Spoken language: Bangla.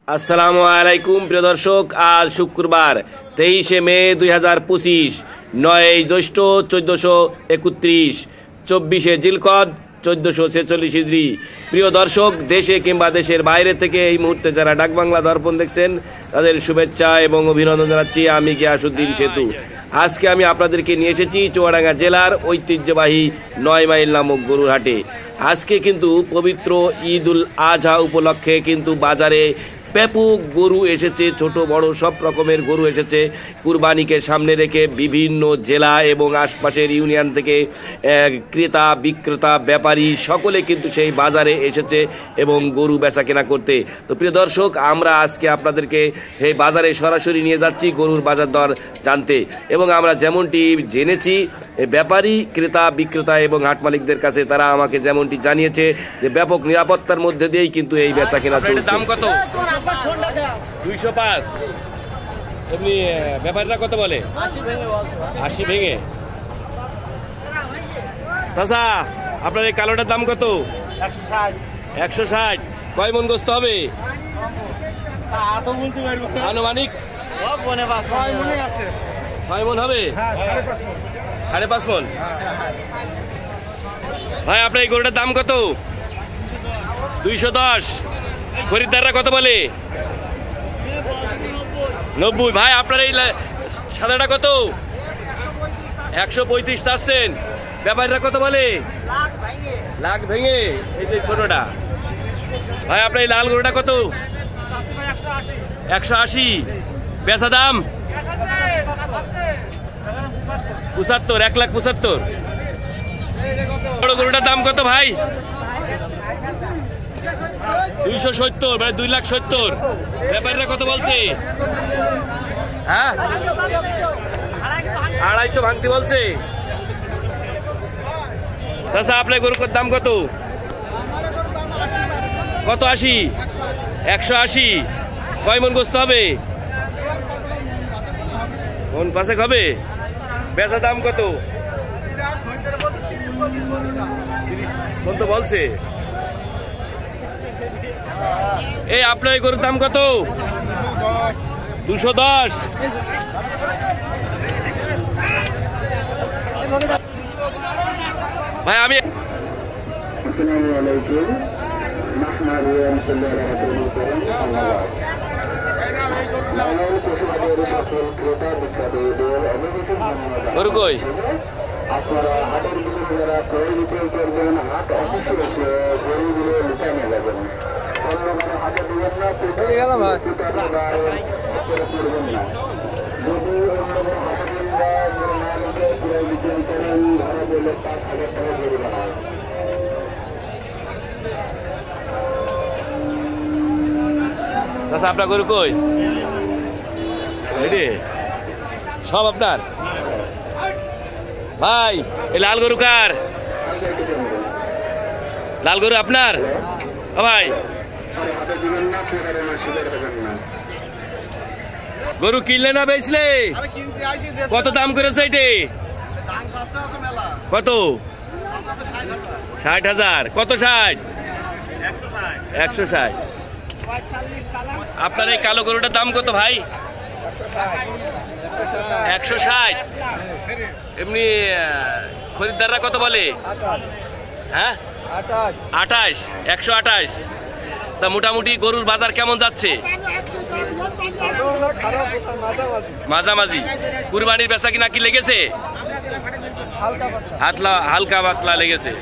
আসসালামু আলাইকুম প্রিয় দর্শক, আজ শুক্রবার 23শে মে 2025, 9 জ্যৈষ্ঠ 1431, 24শে জিলকদ 1446 হিজরি। প্রিয় দর্শক, দেশে কিংবা দেশের বাইরে থেকে এই মুহূর্তে যারা ডাকবাংলা দর্পণ দেখছেন তাদের শুভেচ্ছা এবং অভিনন্দন জানাচ্ছি। আমি গিয়াসউদ্দিন সেতু। আজকে আমি আপনাদেরকে নিয়ে এসেছি চুয়াডাঙ্গা জেলার ঐতিহ্যবাহী 9 মাইল নামক গরুর হাটে। আজকে কিন্তু পবিত্র ঈদ উল আজহা উপলক্ষে কিন্তু বাজারে ব্যাপক গরু এসেছে, ছোট বড় সব রকমের গরু এসেছে। কুরবানিকে সামনে রেখে বিভিন্ন জেলা এবং আশপাশের ইউনিয়ন থেকে ক্রেতা বিক্রেতা ব্যাপারী সকলে কিন্তু সেই বাজারে এসেছে এবং গরু বেচা কেনা করতে। তো প্রিয় দর্শক, আমরা আজকে আপনাদেরকে সেই বাজারে সরাসরি নিয়ে যাচ্ছি গরুর বাজার দর জানতে। এবং আমরা যেমনটি জেনেছি ব্যাপারী ক্রেতা বিক্রেতা এবং হাট মালিকদের কাছে, তারা আমাকে যেমনটি জানিয়েছে যে ব্যাপক নিরাপত্তার মধ্যে দিয়েই কিন্তু এই বেচা কেনা চলছে। দাম কত? 205। এমনি ব্যাপারীরা কত বলে? 80 ভেঙে। চাচা, আপনার এই কালোটার দাম কত? 160। কয় মন গোস্ত হবে আনুমানিক? 6 মন হবে। 5.5 মন। ভাই, আপনার এই গরুটার দাম কত? 210। খরিদ্দাররা কত বলে? 90। ভাই, আপনার এই সাদাটা কত? 135 চাচ্ছেন। ব্যাপারীরা কত বলে? লাখ ভেঙে। এই যে ছোটটা। ভাই, আপনার এই লাল গরুটা কত? 180। বেচা দাম 75। 1,75,000। বড় গরুটার দাম কত ভাই? 270। মানে 2,70,000। ব্যাপারীরা কত বলছে? হ্যাঁ, 250 ভাঙতি বলছে। চাচা, আপনার গরুর দাম কত? 80। 180। কয় মন গোস্ত হবে? মন 5 হবে। বেচা দাম কত? 30 তো বলছে। এই আপনার গরুর দাম কত? 210। ভাই, আমি গরু কই? আপনারা হাটের ভিতরে যারা ক্রয় বিক্রয় করবেন, হাট অফিসে এসে গরুগুলো লুটায় নিয়ে যাবেন। অন্যভাবে হাটে দিবেন না, করবেন না। যদি অন্যভাবে হাটে না লুটে ক্রয় বিক্রয় করেন, ধরা বললে 5,000 টাকা জরিমানা। চাচা, আপনার গরু কই? সব আপনার? ভাই, এই লাল গরু কার? লাল গরু আপনার? ভাই, গরু কিনলে না বেচলে? কত দাম করেছে এটি? কত? 60,000। কত 60? 160। আপনার এই কালো গরুটার দাম কত ভাই? 160। এমনি খরিদ্দাররা কত বলে? হ্যাঁ, 28। 128। তা মোটামুটি গরুর বাজার কেমন যাচ্ছে? মাঝামাঝি। কুরবানির বেচা কিনা কি লেগেছে? হালকা পাতলা লেগেছে।